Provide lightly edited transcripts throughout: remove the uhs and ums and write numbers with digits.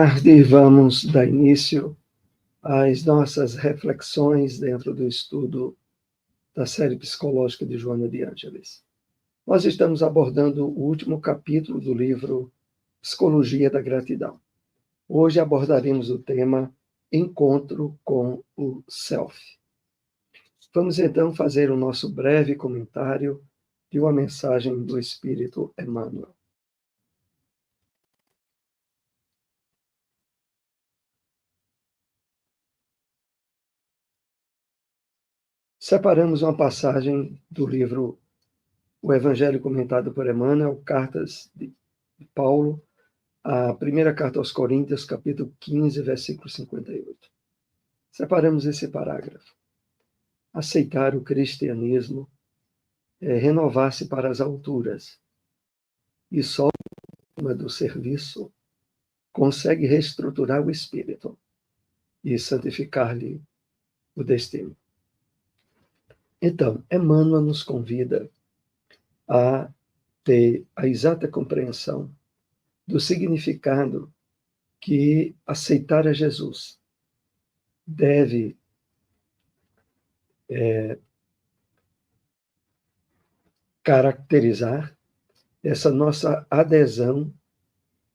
tarde, vamos dar início às nossas reflexões dentro do estudo da série psicológica de Joana de Ângeles. Nós estamos abordando o último capítulo do livro Psicologia da Gratidão. Hoje abordaremos o tema Encontro com o Self. Vamos então fazer o nosso breve comentário de uma mensagem do Espírito Emmanuel. Separamos uma passagem do livro O Evangelho Comentado por Emmanuel, Cartas de Paulo, a primeira carta aos Coríntios, capítulo 15, versículo 58. Separamos esse parágrafo. Aceitar o cristianismo é renovar-se para as alturas, e só o clima do serviço consegue reestruturar o espírito e santificar-lhe o destino. Então, Emmanuel nos convida a ter a exata compreensão do significado que aceitar a Jesus deve caracterizar essa nossa adesão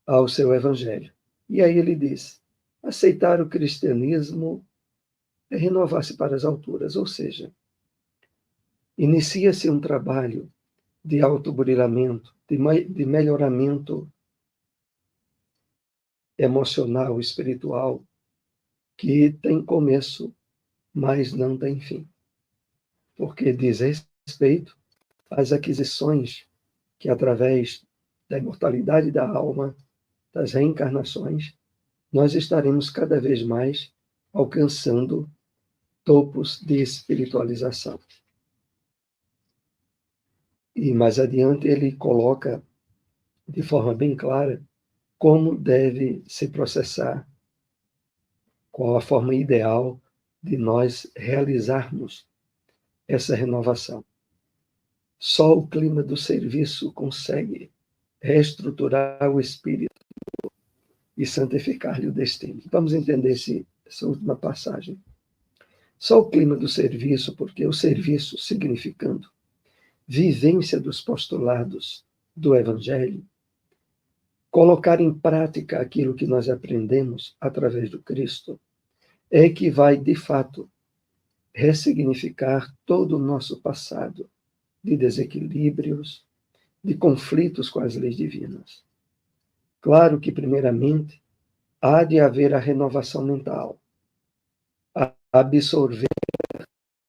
ao seu Evangelho. E aí ele diz, aceitar o cristianismo é renovar-se para as alturas, ou seja, inicia-se um trabalho de autoburilamento, de melhoramento emocional, espiritual, que tem começo, mas não tem fim. Porque diz respeito às aquisições que, através da imortalidade da alma, das reencarnações, nós estaremos cada vez mais alcançando topos de espiritualização. E mais adiante ele coloca de forma bem clara como deve se processar, qual a forma ideal de nós realizarmos essa renovação. Só o clima do serviço consegue reestruturar o espírito e santificar-lhe o destino. Vamos entender essa última passagem. Só o clima do serviço, porque o serviço significando vivência dos postulados do Evangelho, colocar em prática aquilo que nós aprendemos através do Cristo, é que vai, de fato, ressignificar todo o nosso passado de desequilíbrios, de conflitos com as leis divinas. Claro que, primeiramente, há de haver a renovação mental, a absorver,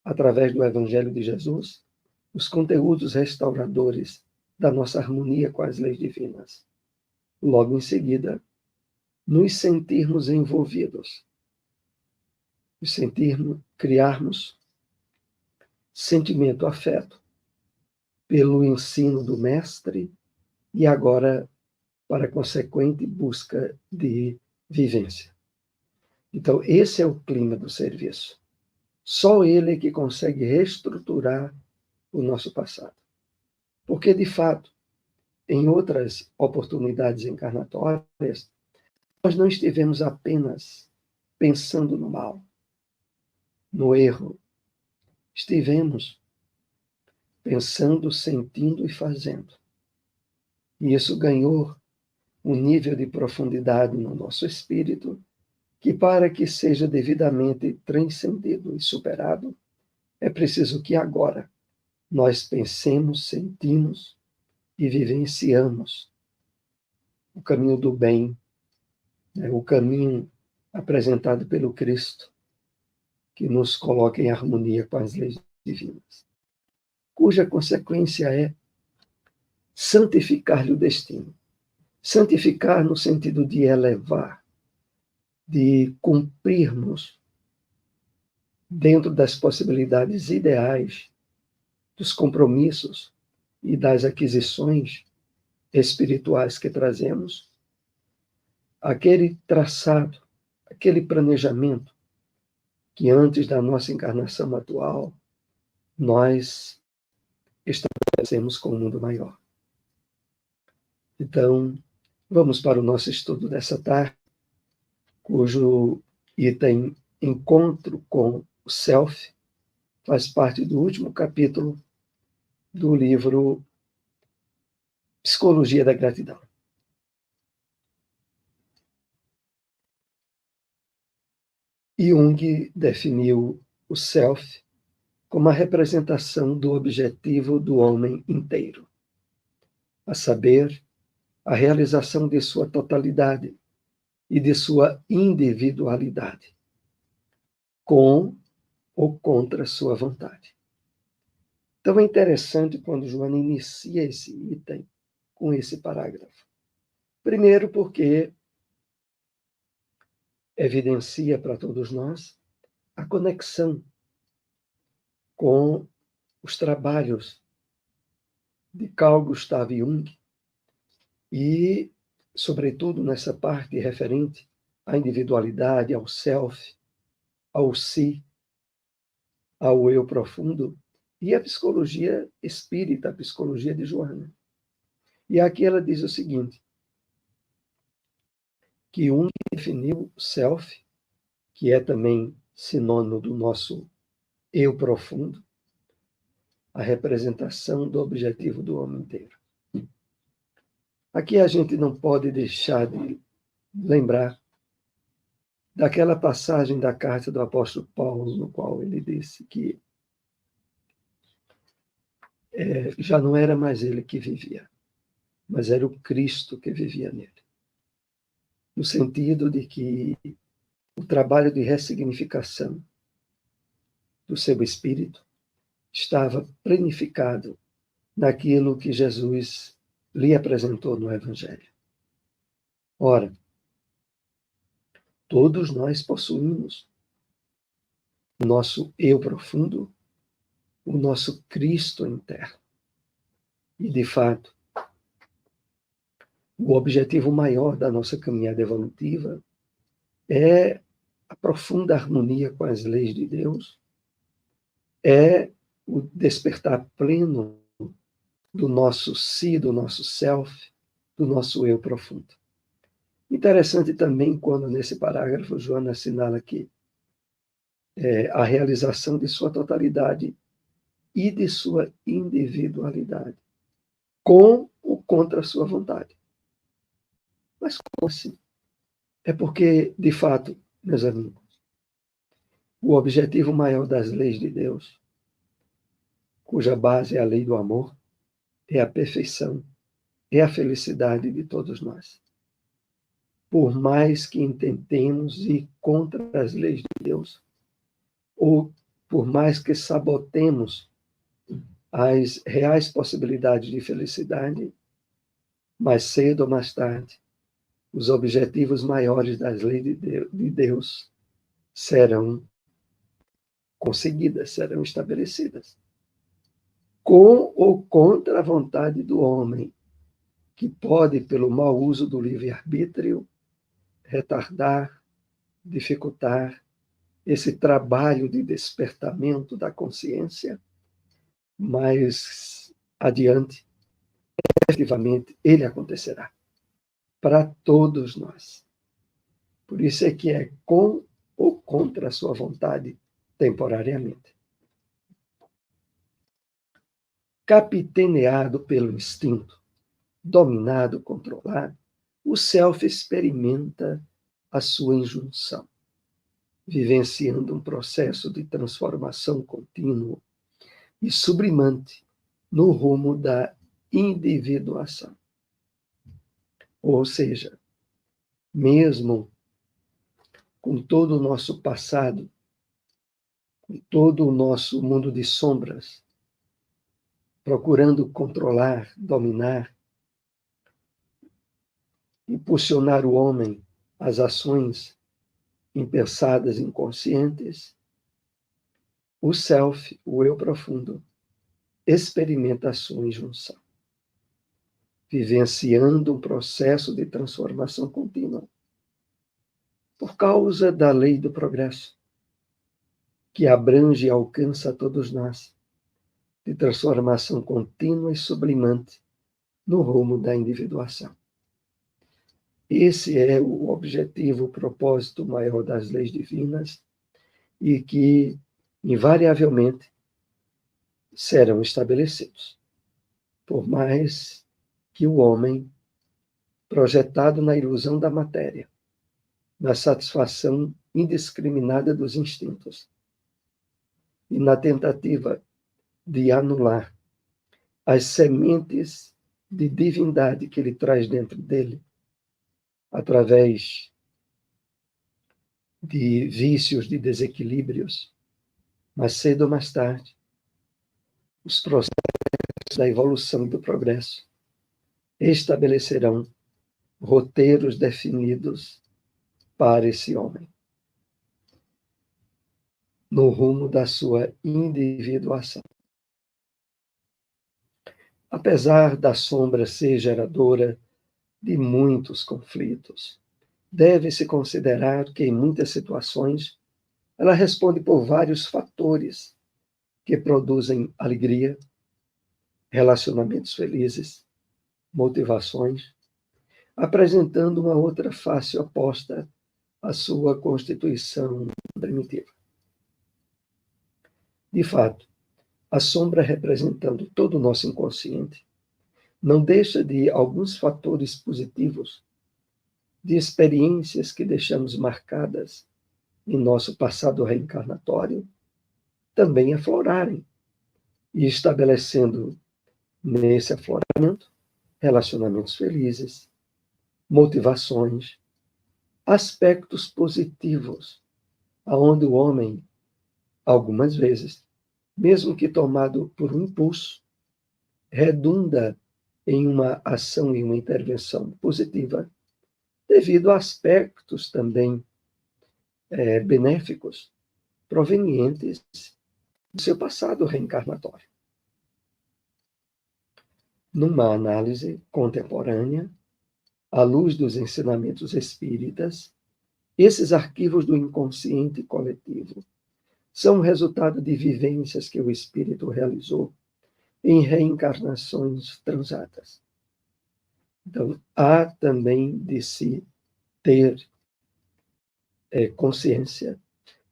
através do Evangelho de Jesus, os conteúdos restauradores da nossa harmonia com as leis divinas. Logo em seguida, nos sentirmos envolvidos, criarmos sentimento, afeto pelo ensino do Mestre e agora para a consequente busca de vivência. Então, esse é o clima do serviço. Só ele é que consegue reestruturar o nosso passado. Porque, de fato, em outras oportunidades encarnatórias, nós não estivemos apenas pensando no mal, no erro. Estivemos pensando, sentindo e fazendo. E isso ganhou um nível de profundidade no nosso espírito que, para que seja devidamente transcendido e superado, é preciso que agora nós pensemos, sentimos e vivenciamos o caminho do bem, o caminho apresentado pelo Cristo, que nos coloca em harmonia com as leis divinas, cuja consequência é santificar-lhe o destino. Santificar no sentido de elevar, de cumprirmos dentro das possibilidades ideais, dos compromissos e das aquisições espirituais que trazemos, aquele traçado, aquele planejamento que antes da nossa encarnação atual nós estabelecemos com o mundo maior. Então, vamos para o nosso estudo dessa tarde, cujo item encontro com o self faz parte do último capítulo do livro Psicologia da Gratidão. Jung definiu o self como a representação do objetivo do homem inteiro, a saber, a realização de sua totalidade e de sua individualidade, com ou contra sua vontade. Então é interessante quando Joana inicia esse item com esse parágrafo. Primeiro, porque evidencia para todos nós a conexão com os trabalhos de Carl Gustav Jung e, sobretudo, nessa parte referente à individualidade, ao self, ao si, ao eu profundo, e a psicologia espírita, a psicologia de Joana. E aqui ela diz o seguinte, que Jung definiu o self, que é também sinônimo do nosso eu profundo, a representação do objetivo do homem inteiro. Aqui a gente não pode deixar de lembrar daquela passagem da carta do apóstolo Paulo, no qual ele disse que já não era mais ele que vivia, mas era o Cristo que vivia nele. No sentido de que o trabalho de ressignificação do seu espírito estava planificado naquilo que Jesus lhe apresentou no Evangelho. Ora, todos nós possuímos o nosso eu profundo, o nosso Cristo interno. E, de fato, o objetivo maior da nossa caminhada evolutiva é a profunda harmonia com as leis de Deus, é o despertar pleno do nosso si, do nosso self, do nosso eu profundo. Interessante também quando nesse parágrafo Joana assinala que a realização de sua totalidade e de sua individualidade, com ou contra a sua vontade. Mas como assim? É porque, de fato, meus amigos, o objetivo maior das leis de Deus, cuja base é a lei do amor, é a perfeição, é a felicidade de todos nós. Por mais que intentemos ir contra as leis de Deus, ou por mais que sabotemos as reais possibilidades de felicidade, mais cedo ou mais tarde, os objetivos maiores das leis de Deus serão conseguidas, serão estabelecidas. Com ou contra a vontade do homem, que pode, pelo mau uso do livre-arbítrio, retardar, dificultar esse trabalho de despertamento da consciência, mas adiante, efetivamente, ele acontecerá para todos nós. Por isso é que é com ou contra a sua vontade, temporariamente. Capitaneado pelo instinto, dominado, controlado, o self experimenta a sua injunção, vivenciando um processo de transformação contínuo e sublimante no rumo da individuação. Ou seja, mesmo com todo o nosso passado, com todo o nosso mundo de sombras, procurando controlar, dominar, impulsionar o homem às ações impensadas, inconscientes, o self, o eu profundo, experimenta a sua injunção, vivenciando um processo de transformação contínua, por causa da lei do progresso, que abrange e alcança a todos nós, de transformação contínua e sublimante no rumo da individuação. Esse é o objetivo, o propósito maior das leis divinas e que, invariavelmente, serão estabelecidos. Por mais que o homem, projetado na ilusão da matéria, na satisfação indiscriminada dos instintos e na tentativa de anular as sementes de divindade que ele traz dentro dele, através de vícios, de desequilíbrios, mas cedo ou mais tarde, os processos da evolução e do progresso estabelecerão roteiros definidos para esse homem, no rumo da sua individuação. Apesar da sombra ser geradora de muitos conflitos, deve-se considerar que, em muitas situações, ela responde por vários fatores que produzem alegria, relacionamentos felizes, motivações, apresentando uma outra face oposta à sua constituição primitiva. De fato, a sombra, representando todo o nosso inconsciente, não deixa de alguns fatores positivos, de experiências que deixamos marcadas em nosso passado reencarnatório, também aflorarem, e estabelecendo nesse afloramento relacionamentos felizes, motivações, aspectos positivos, aonde o homem, algumas vezes, mesmo que tomado por um impulso, redunda em uma ação e uma intervenção positiva, devido a aspectos também benéficos, provenientes do seu passado reencarnatório. Numa análise contemporânea, à luz dos ensinamentos espíritas, esses arquivos do inconsciente coletivo são resultado de vivências que o espírito realizou em reencarnações transatas. Então, há também de se ter consciência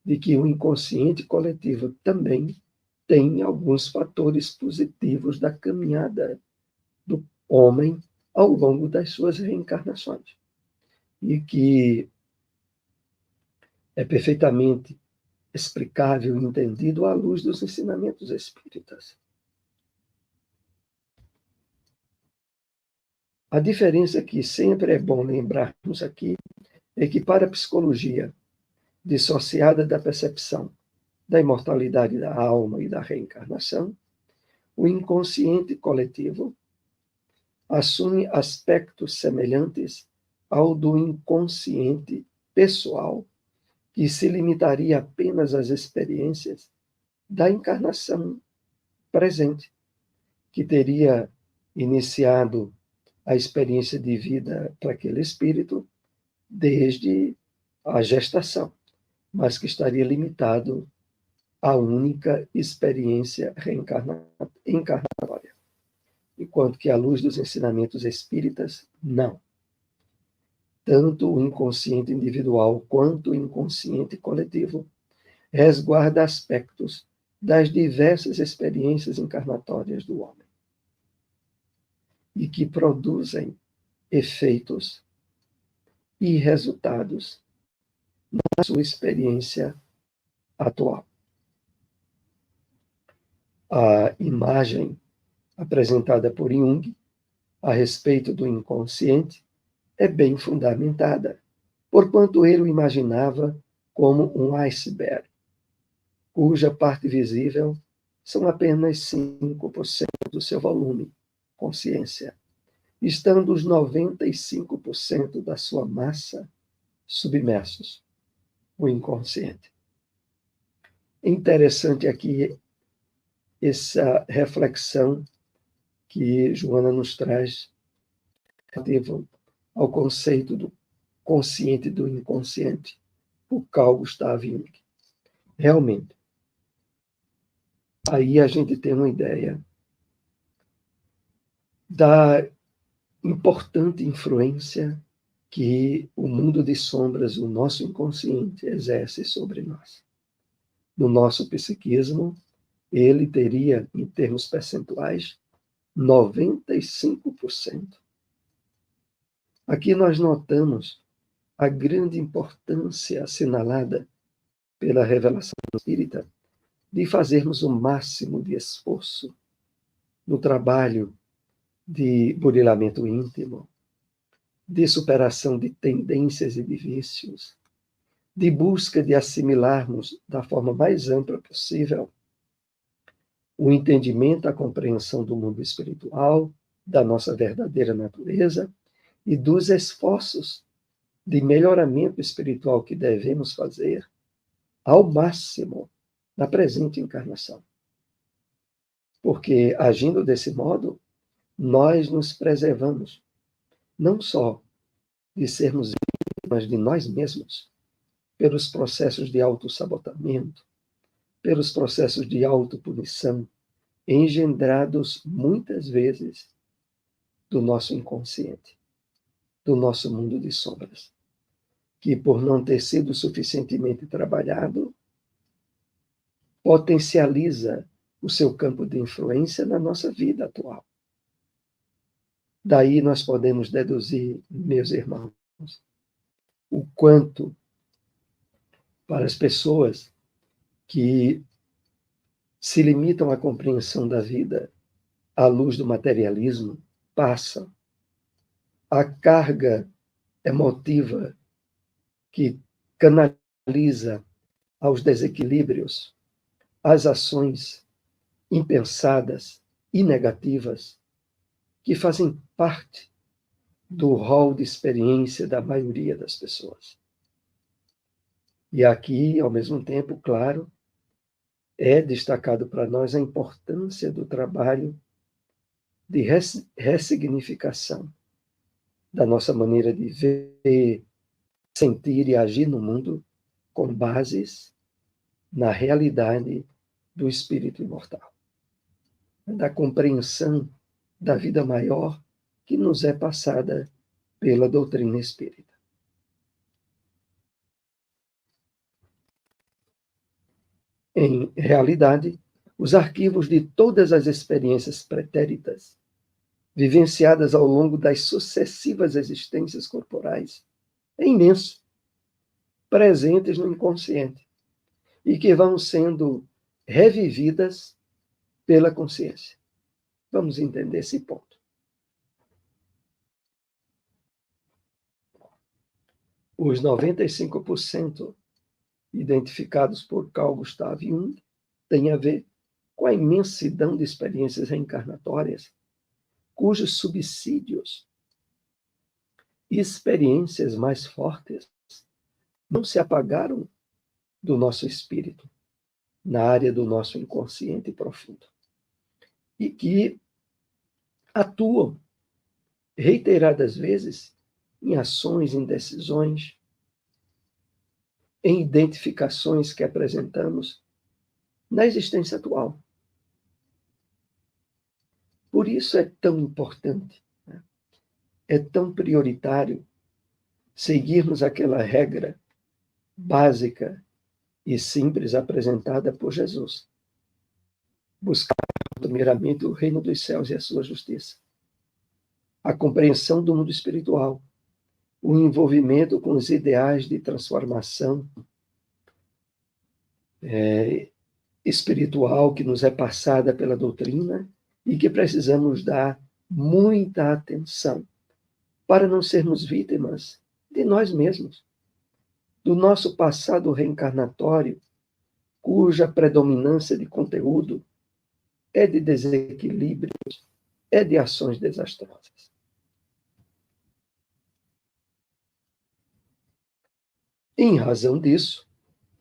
de que o inconsciente coletivo também tem alguns fatores positivos da caminhada do homem ao longo das suas reencarnações. E que é perfeitamente explicável e entendido à luz dos ensinamentos espíritas. A diferença que sempre é bom lembrarmos aqui é que, para a psicologia, dissociada da percepção da imortalidade da alma e da reencarnação, o inconsciente coletivo assume aspectos semelhantes ao do inconsciente pessoal, que se limitaria apenas às experiências da encarnação presente, que teria iniciado a experiência de vida para aquele espírito desde a gestação, mas que estaria limitado à única experiência encarnatória. Enquanto que, à luz dos ensinamentos espíritas, não. Tanto o inconsciente individual quanto o inconsciente coletivo resguarda aspectos das diversas experiências encarnatórias do homem e que produzem efeitos e resultados na sua experiência atual. A imagem apresentada por Jung a respeito do inconsciente é bem fundamentada, porquanto ele o imaginava como um iceberg, cuja parte visível são apenas 5% do seu volume, consciência, estando os 95% da sua massa submersos, o inconsciente. Interessante aqui essa reflexão que Joana nos traz relativo ao conceito do consciente e do inconsciente, por Carl Gustav Jung. Realmente, aí a gente tem uma ideia da importante influência que o mundo de sombras, o nosso inconsciente, exerce sobre nós. No nosso psiquismo, ele teria, em termos percentuais, 95%. Aqui nós notamos a grande importância assinalada pela revelação espírita de fazermos o máximo de esforço no trabalho de burilamento íntimo, de superação de tendências e de vícios, de busca de assimilarmos da forma mais ampla possível o entendimento, a compreensão do mundo espiritual, da nossa verdadeira natureza e dos esforços de melhoramento espiritual que devemos fazer ao máximo na presente encarnação. Porque, agindo desse modo, nós nos preservamos não só de sermos vítimas de nós mesmos, pelos processos de autossabotamento, pelos processos de autopunição, engendrados muitas vezes do nosso inconsciente, do nosso mundo de sombras, que por não ter sido suficientemente trabalhado, potencializa o seu campo de influência na nossa vida atual. Daí nós podemos deduzir, meus irmãos, o quanto para as pessoas que se limitam à compreensão da vida à luz do materialismo, passa a carga emotiva que canaliza aos desequilíbrios, às ações impensadas e negativas que fazem parte do rol de experiência da maioria das pessoas. E aqui, ao mesmo tempo, claro, é destacado para nós a importância do trabalho de ressignificação da nossa maneira de ver, sentir e agir no mundo com bases na realidade do espírito imortal, da compreensão da vida maior que nos é passada pela doutrina espírita. Em realidade, os arquivos de todas as experiências pretéritas, vivenciadas ao longo das sucessivas existências corporais, é imenso, presentes no inconsciente, e que vão sendo revividas pela consciência. Vamos entender esse ponto. Os 95% identificados por Carl Gustav Jung têm a ver com a imensidão de experiências reencarnatórias, cujos subsídios e experiências mais fortes não se apagaram do nosso espírito, na área do nosso inconsciente profundo, e que atuam reiteradas vezes em ações, em decisões, em identificações que apresentamos na existência atual. Por isso é tão importante, né? É tão prioritário seguirmos aquela regra básica e simples apresentada por Jesus. Buscar primeiramente o reino dos céus e a sua justiça. A compreensão do mundo espiritual, o envolvimento com os ideais de transformação espiritual que nos é passada pela doutrina e que precisamos dar muita atenção para não sermos vítimas de nós mesmos, do nosso passado reencarnatório, cuja predominância de conteúdo é de desequilíbrios, é de ações desastrosas. Em razão disso,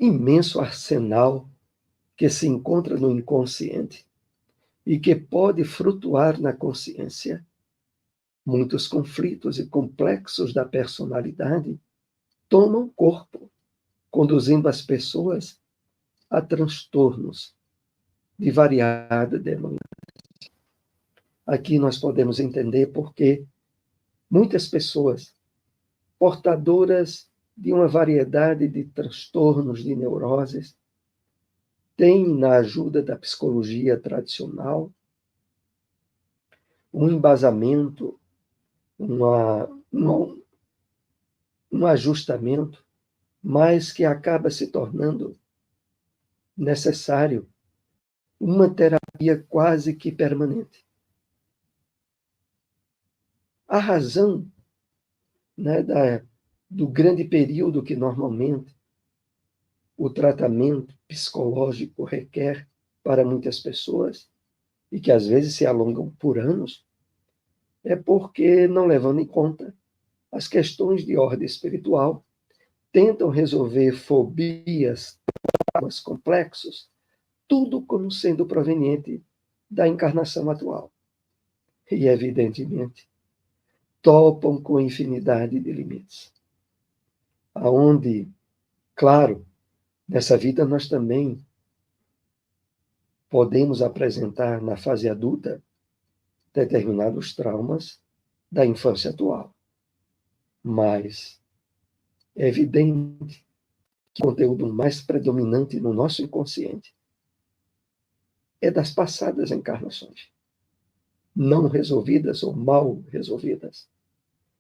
imenso arsenal que se encontra no inconsciente e que pode flutuar na consciência, muitos conflitos e complexos da personalidade tomam corpo, conduzindo as pessoas a transtornos de variada denominação. Aqui nós podemos entender porque muitas pessoas portadoras de uma variedade de transtornos, de neuroses, têm, na ajuda da psicologia tradicional, um embasamento, um ajustamento, mas que acaba se tornando necessário uma terapia quase que permanente. A razão, né, do grande período que normalmente o tratamento psicológico requer para muitas pessoas, e que às vezes se alongam por anos, é porque, não levando em conta as questões de ordem espiritual, tentam resolver fobias, traumas complexos, tudo como sendo proveniente da encarnação atual. E, evidentemente, topam com infinidade de limites. Aonde, claro, nessa vida nós também podemos apresentar na fase adulta determinados traumas da infância atual. Mas é evidente que o conteúdo mais predominante no nosso inconsciente é das passadas encarnações, não resolvidas ou mal resolvidas,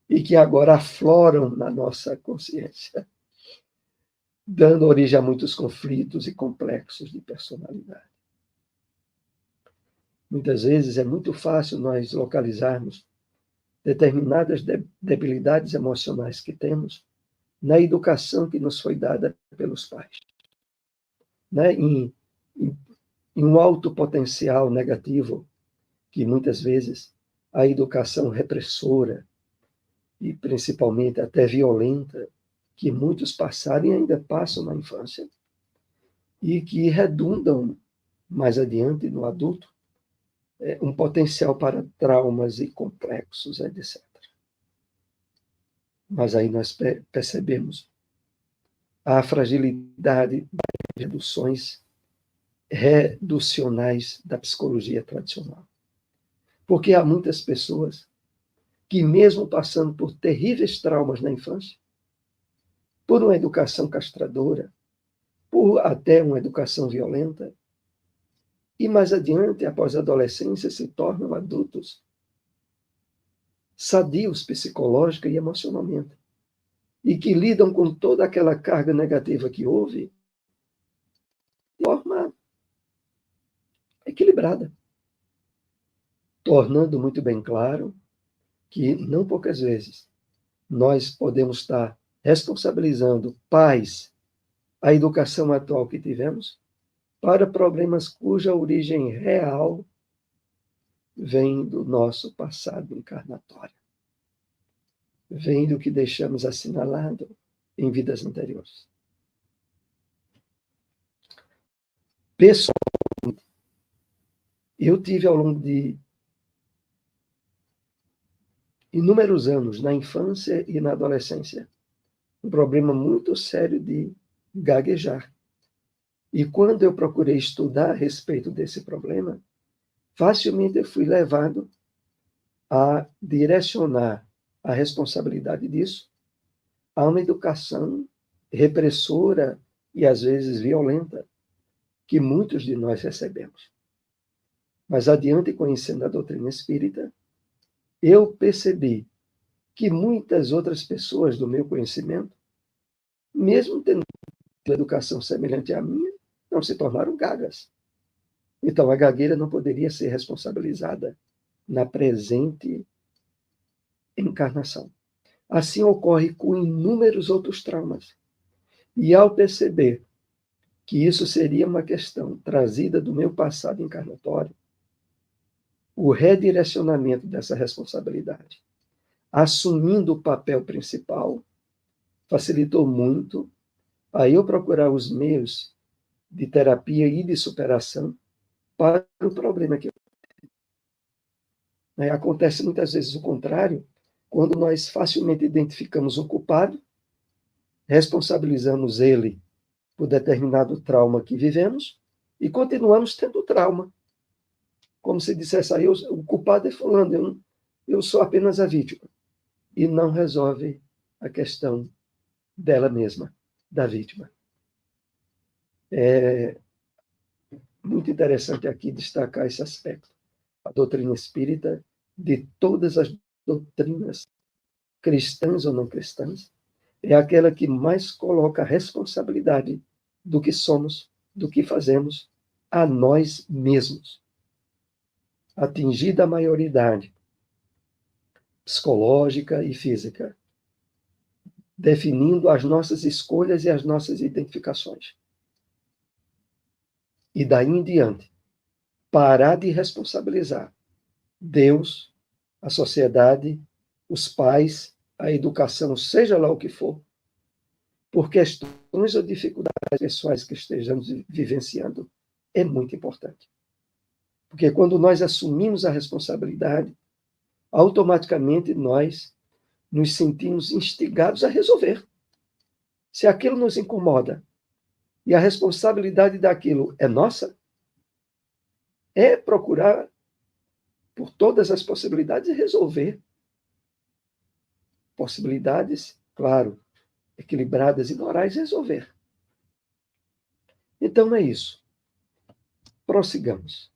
e que agora afloram na nossa consciência, dando origem a muitos conflitos e complexos de personalidade. Muitas vezes é muito fácil nós localizarmos determinadas debilidades emocionais que temos na educação que nos foi dada pelos pais, né? em um alto potencial negativo que muitas vezes a educação repressora e principalmente até violenta que muitos passaram e ainda passam na infância e que redundam mais adiante no adulto um potencial para traumas e complexos, etc. Mas aí nós percebemos a fragilidade das reduções reducionais da psicologia tradicional. Porque há muitas pessoas que, mesmo passando por terríveis traumas na infância, por uma educação castradora, por até uma educação violenta, e mais adiante, após a adolescência, se tornam adultos sadios psicológica e emocionalmente, e que lidam com toda aquela carga negativa que houve de forma equilibrada, tornando muito bem claro que, não poucas vezes, nós podemos estar responsabilizando pais, a educação atual que tivemos, para problemas cuja origem real vem do nosso passado encarnatório, vem do que deixamos assinalado em vidas anteriores. Pessoalmente, eu tive ao longo de inúmeros anos, na infância e na adolescência, um problema muito sério de gaguejar. E quando eu procurei estudar a respeito desse problema, facilmente eu fui levado a direcionar a responsabilidade disso a uma educação repressora e, às vezes, violenta, que muitos de nós recebemos. Mas, adiante, conhecendo a doutrina espírita, eu percebi que muitas outras pessoas do meu conhecimento, mesmo tendo educação semelhante à minha, não se tornaram gagas. Então, a gagueira não poderia ser responsabilizada na presente encarnação. Assim ocorre com inúmeros outros traumas. E ao perceber que isso seria uma questão trazida do meu passado encarnatório, o redirecionamento dessa responsabilidade, assumindo o papel principal, facilitou muito a eu procurar os meios de terapia e de superação para o problema que eu tenho. Acontece muitas vezes o contrário, quando nós facilmente identificamos um culpado, responsabilizamos ele por determinado trauma que vivemos e continuamos tendo trauma. Como se dissesse, aí, o culpado é fulano, eu sou apenas a vítima. E não resolve a questão dela mesma, da vítima. É muito interessante aqui destacar esse aspecto. A doutrina espírita, de todas as doutrinas, cristãs ou não cristãs, é aquela que mais coloca a responsabilidade do que somos, do que fazemos, a nós mesmos. Atingida a maioridade psicológica e física, definindo as nossas escolhas e as nossas identificações. E daí em diante, parar de responsabilizar Deus, a sociedade, os pais, a educação, seja lá o que for, por questões ou dificuldades pessoais que estejamos vivenciando, é muito importante. Porque quando nós assumimos a responsabilidade, automaticamente nós nos sentimos instigados a resolver. Se aquilo nos incomoda e a responsabilidade daquilo é nossa, é procurar por todas as possibilidades resolver. Possibilidades, claro, equilibradas e morais, resolver. Então é isso. Prossigamos.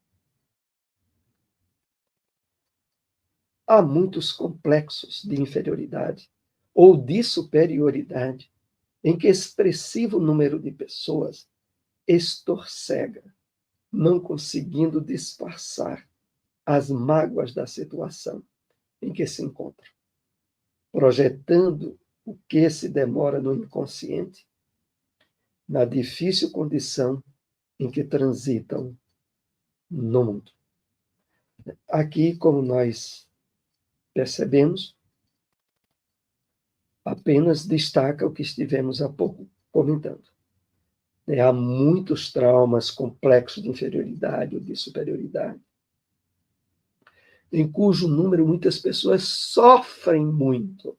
Há muitos complexos de inferioridade ou de superioridade em que expressivo número de pessoas estorcega, não conseguindo disfarçar as mágoas da situação em que se encontra, projetando o que se demora no inconsciente, na difícil condição em que transitam no mundo. Aqui, como nós percebemos, apenas destaca o que estivemos há pouco comentando. Há muitos traumas complexos de inferioridade ou de superioridade, em cujo número muitas pessoas sofrem muito,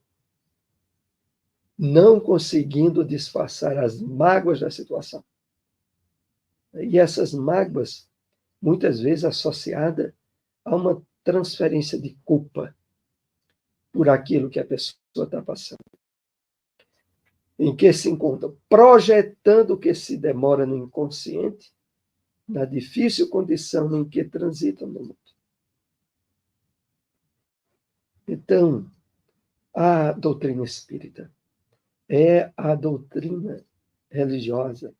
não conseguindo disfarçar as mágoas da situação. E essas mágoas, muitas vezes associadas a uma transferência de culpa por aquilo que a pessoa está passando. Em que se encontram projetando o que se demora no inconsciente, na difícil condição em que transitam no mundo. Então, a doutrina espírita é a doutrina religiosa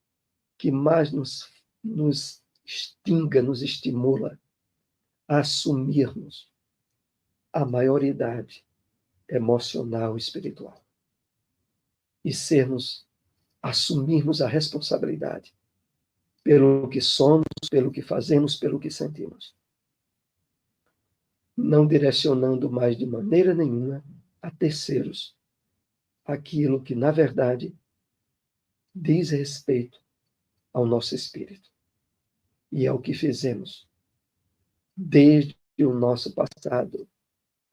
que mais nos extinga, nos estimula a assumirmos a maioridade emocional e espiritual. E assumirmos a responsabilidade pelo que somos, pelo que fazemos, pelo que sentimos. Não direcionando mais de maneira nenhuma a terceiros aquilo que, na verdade, diz respeito ao nosso espírito. E é o que fizemos desde o nosso passado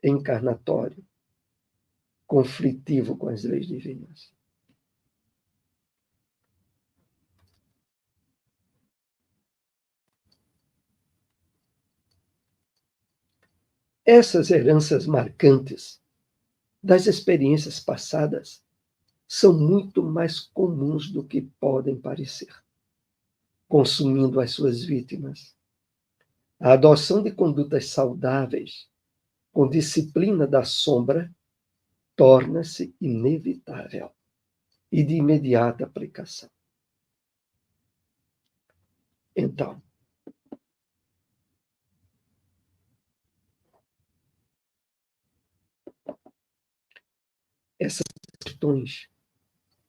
encarnatório, conflitivo com as leis divinas. Essas heranças marcantes das experiências passadas são muito mais comuns do que podem parecer, consumindo as suas vítimas. A adoção de condutas saudáveis, com disciplina da sombra, torna-se inevitável e de imediata aplicação. Então, essas questões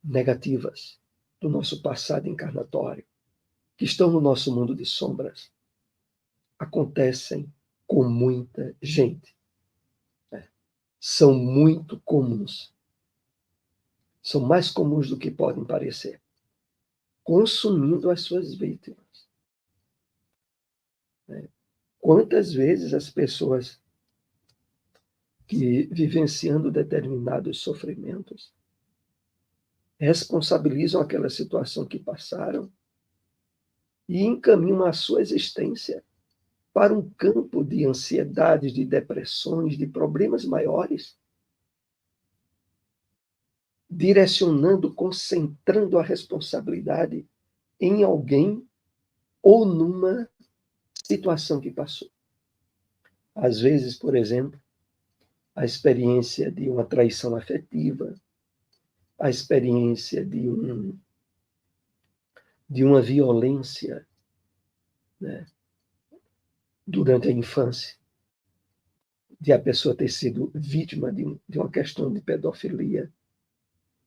negativas do nosso passado encarnatório, que estão no nosso mundo de sombras, acontecem com muita gente. São muito comuns. São mais comuns do que podem parecer, consumindo as suas vítimas. Quantas vezes as pessoas que vivenciando determinados sofrimentos responsabilizam aquela situação que passaram e encaminham a sua existência para um campo de ansiedades, de depressões, de problemas maiores. direcionando, concentrando a responsabilidade em alguém ou numa situação que passou. Às vezes, por exemplo, a experiência de uma traição afetiva, a experiência de uma violência, né, durante a infância, de a pessoa ter sido vítima de uma questão de pedofilia.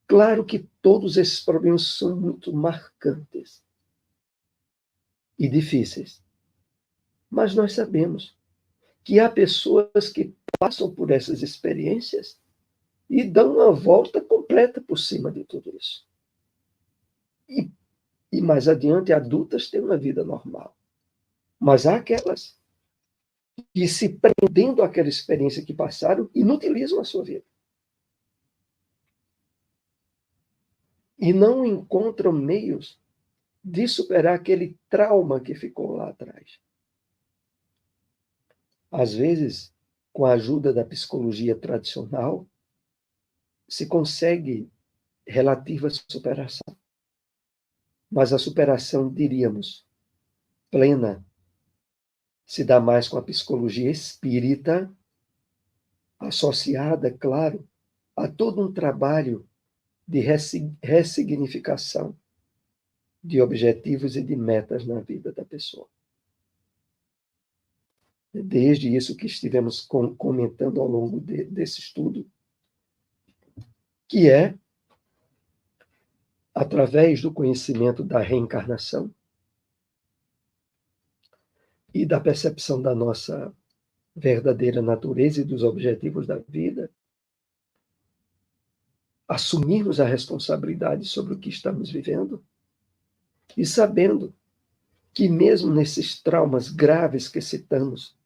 Claro que todos esses problemas são muito marcantes e difíceis, mas nós sabemos que há pessoas que passam por essas experiências e dão uma volta completa por cima de tudo isso. E mais adiante, adultas têm uma vida normal. Mas há aquelas que, se prendendo àquela experiência que passaram, inutilizam a sua vida. E não encontram meios de superar aquele trauma que ficou lá atrás. Às vezes, com a ajuda da psicologia tradicional, se consegue relativa superação. Mas a superação, diríamos, plena, se dá mais com a psicologia espírita, associada, claro, a todo um trabalho de ressignificação de objetivos e de metas na vida da pessoa. Desde isso que estivemos comentando ao longo desse estudo, que é, através do conhecimento da reencarnação e da percepção da nossa verdadeira natureza e dos objetivos da vida, assumirmos a responsabilidade sobre o que estamos vivendo e sabendo que mesmo nesses traumas graves que citamos,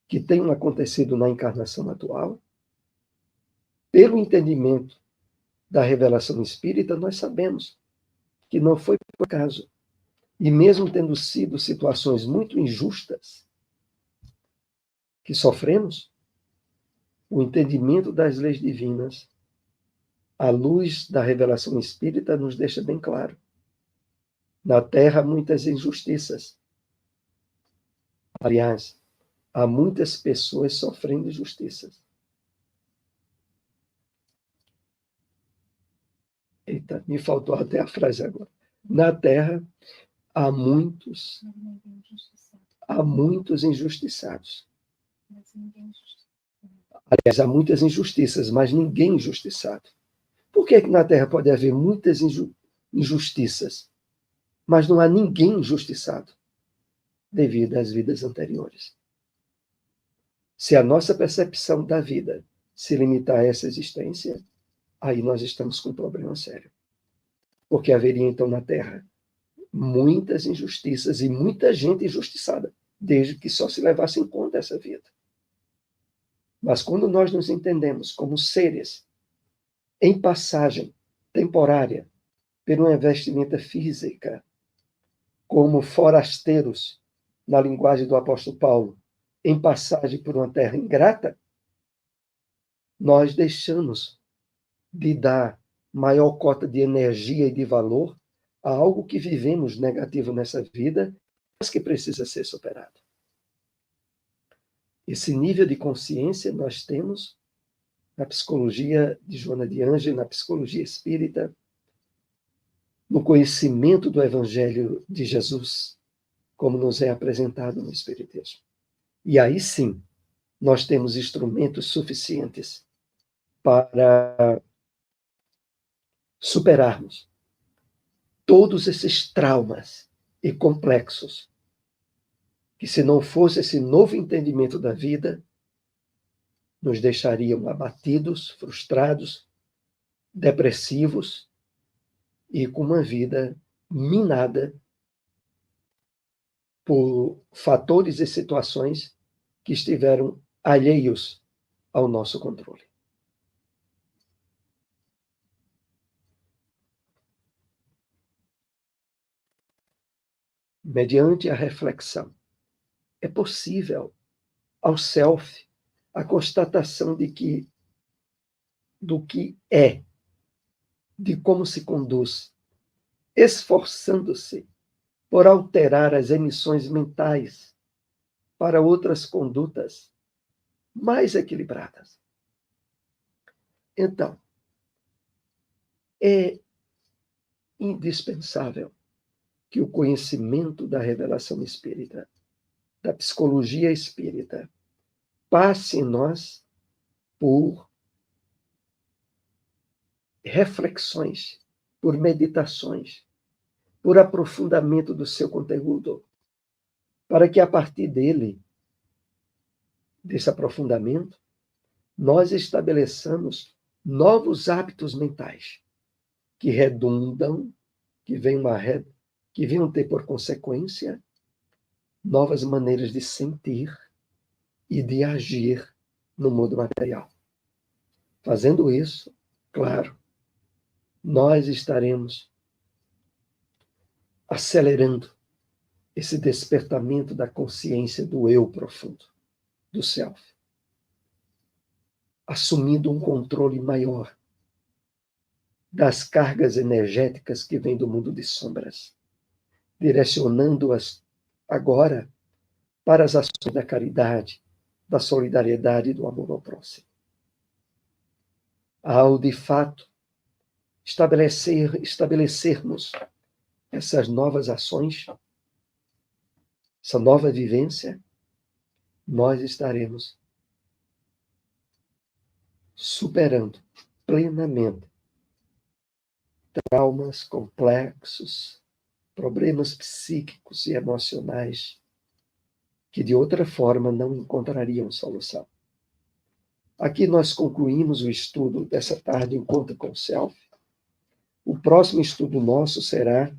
que tenham acontecido na encarnação atual, pelo entendimento da revelação espírita, nós sabemos que não foi por acaso. E mesmo tendo sido situações muito injustas que sofremos, o entendimento das leis divinas, à luz da revelação espírita, nos deixa bem claro. Na Terra, muitas injustiças. Aliás, há muitas pessoas sofrendo injustiças. Eita, me faltou até a frase agora. Na Terra, há muitos injustiçados. Aliás, há muitas injustiças, mas ninguém injustiçado. Por que na Terra pode haver muitas injustiças, mas não há ninguém injustiçado? Devido às vidas anteriores. Se a nossa percepção da vida se limitar a essa existência, aí nós estamos com um problema sério. Porque haveria, então, na Terra muitas injustiças e muita gente injustiçada, desde que só se levasse em conta essa vida. Mas quando nós nos entendemos como seres em passagem temporária por uma vestimenta física, como forasteiros, na linguagem do apóstolo Paulo, em passagem por uma terra ingrata, nós deixamos de dar maior cota de energia e de valor a algo que vivemos negativo nessa vida, mas que precisa ser superado. Esse nível de consciência nós temos na psicologia de Joana de Ângeles, na psicologia espírita, no conhecimento do Evangelho de Jesus, como nos é apresentado no Espiritismo. E aí sim, nós temos instrumentos suficientes para superarmos todos esses traumas e complexos, que se não fosse esse novo entendimento da vida, nos deixariam abatidos, frustrados, depressivos e com uma vida minada por fatores e situações que estiveram alheios ao nosso controle. Mediante a reflexão, é possível ao self a constatação do que é de como se conduz, esforçando-se por alterar as emissões mentais para outras condutas mais equilibradas. Então, é indispensável que o conhecimento da revelação espírita, da psicologia espírita, passe em nós por reflexões, por meditações, por aprofundamento do seu conteúdo, para que a partir desse aprofundamento, nós estabeleçamos novos hábitos mentais que redundam, que venham ter por consequência novas maneiras de sentir e de agir no mundo material. Fazendo isso, claro, nós estaremos acelerando esse despertamento da consciência do eu profundo, do self, assumindo um controle maior das cargas energéticas que vêm do mundo de sombras, direcionando-as agora para as ações da caridade, da solidariedade e do amor ao próximo. Ao, de fato, estabelecermos essas novas ações, essa nova vivência, nós estaremos superando plenamente traumas complexos, problemas psíquicos e emocionais que de outra forma não encontrariam solução. Aqui nós concluímos o estudo dessa tarde, Encontro com o Self. O próximo estudo nosso será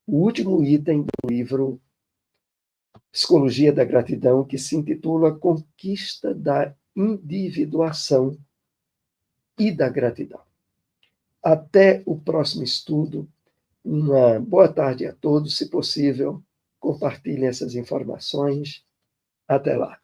o último item do livro Psicologia da Gratidão, que se intitula Conquista da Individuação e da Gratidão. Até o próximo estudo. Uma boa tarde a todos. Se possível, compartilhem essas informações. Até lá.